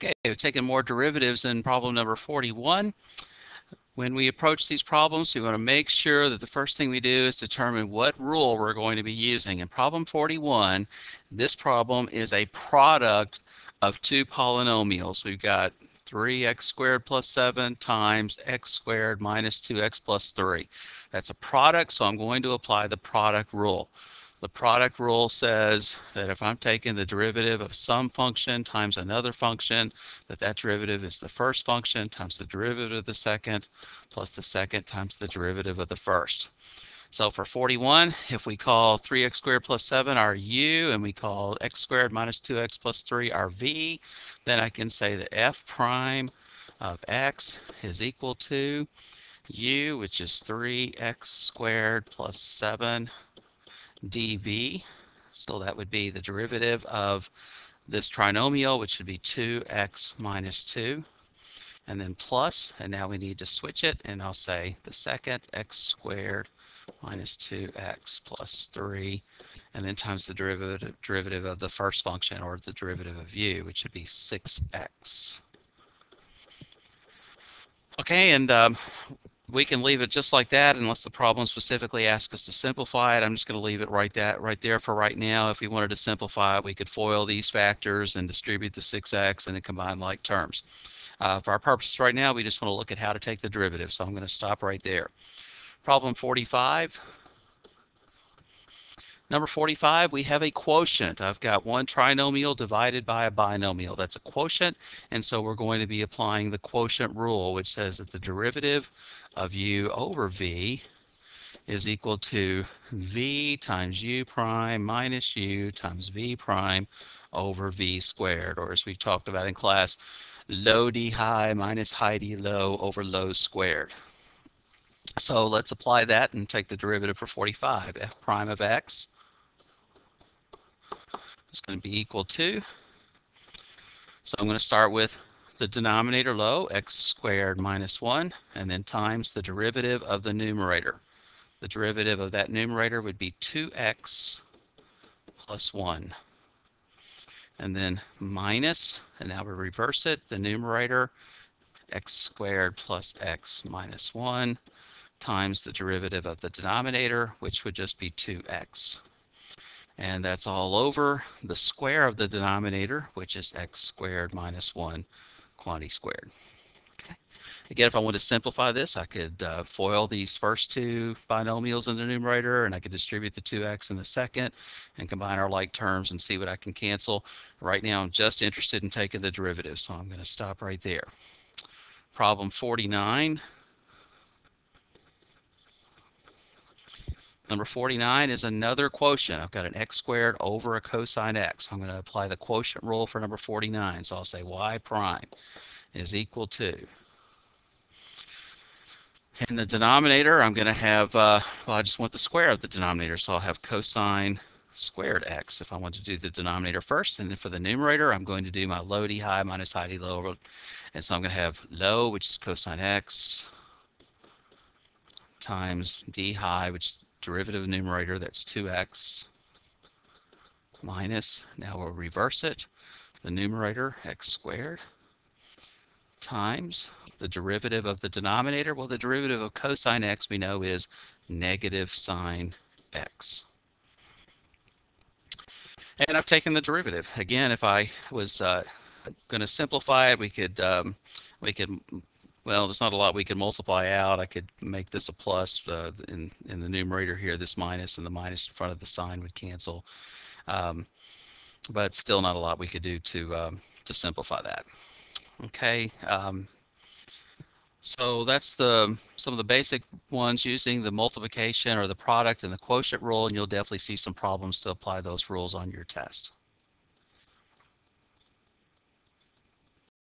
Okay, we've taken more derivatives in problem number 41. When we approach these problems, we want to make sure that the first thing we do is determine what rule we're going to be using. In problem 41, this problem is a product of two polynomials. We've got 3x squared plus 7 times x squared minus 2x plus 3. That's a product, so I'm going to apply the product rule. The product rule says that if I'm taking the derivative of some function times another function, that derivative is the first function times the derivative of the second plus the second times the derivative of the first. So for 41, if we call 3x squared plus 7 our u, and we call x squared minus 2x plus 3 our v, then I can say that f prime of x is equal to u, which is 3x squared plus 7 dv. So that would be the derivative of this trinomial, which would be 2x minus 2, and then plus, and now we need to switch it, and I'll say the second x squared minus 2x plus 3, and then times the derivative of the first function, or the derivative of u, which would be 6x. Okay, and we can leave it just like that unless the problem specifically asks us to simplify it. I'm just going to leave it right there for right now. If we wanted to simplify it, we could FOIL these factors and distribute the 6x and then combine like terms. For our purposes right now, we just want to look at how to take the derivative, so I'm going to stop right there. Problem 45. Number 45, we have a quotient. I've got one trinomial divided by a binomial. That's a quotient, and so we're going to be applying the quotient rule, which says that the derivative of u over v is equal to v times u prime minus u times v prime over v squared, or as we talked about in class, low d high minus high d low over low squared. So let's apply that and take the derivative for 45. F prime of x is going to be equal to, so I'm going to start with the denominator low, x squared minus 1, and then times the derivative of the numerator. The derivative of that numerator would be 2x plus 1. And then minus, and now we reverse it, the numerator, x squared plus x minus 1, times the derivative of the denominator, which would just be 2x. And that's all over the square of the denominator, which is x squared minus 1 quantity squared. Okay. Again, if I want to simplify this, I could FOIL these first two binomials in the numerator, and I could distribute the 2x in the second and combine our like terms and see what I can cancel. Right now, I'm just interested in taking the derivative, so I'm going to stop right there. Problem 49. Number 49 is another quotient. I've got an x squared over a cosine x. I'm going to apply the quotient rule for number 49. So I'll say y prime is equal to, in the denominator, I'm going to have, well, I just want the square of the denominator, so I'll have cosine squared x if I want to do the denominator first. And then for the numerator, I'm going to do my low d high minus high d low. And so I'm going to have low, which is cosine x, times d high, which is derivative of the numerator, that's 2x, minus, now we'll reverse it, the numerator, x squared, times the derivative of the denominator. Well, the derivative of cosine x we know is negative sine x. And I've taken the derivative. Again, if I was going to simplify it, we could, well, there's not a lot we could multiply out. I could make this a plus in the numerator here, this minus, and the minus in front of the sign would cancel. But still not a lot we could do to simplify that. Okay, so that's some of the basic ones using the multiplication or the product and the quotient rule, and you'll definitely see some problems to apply those rules on your test.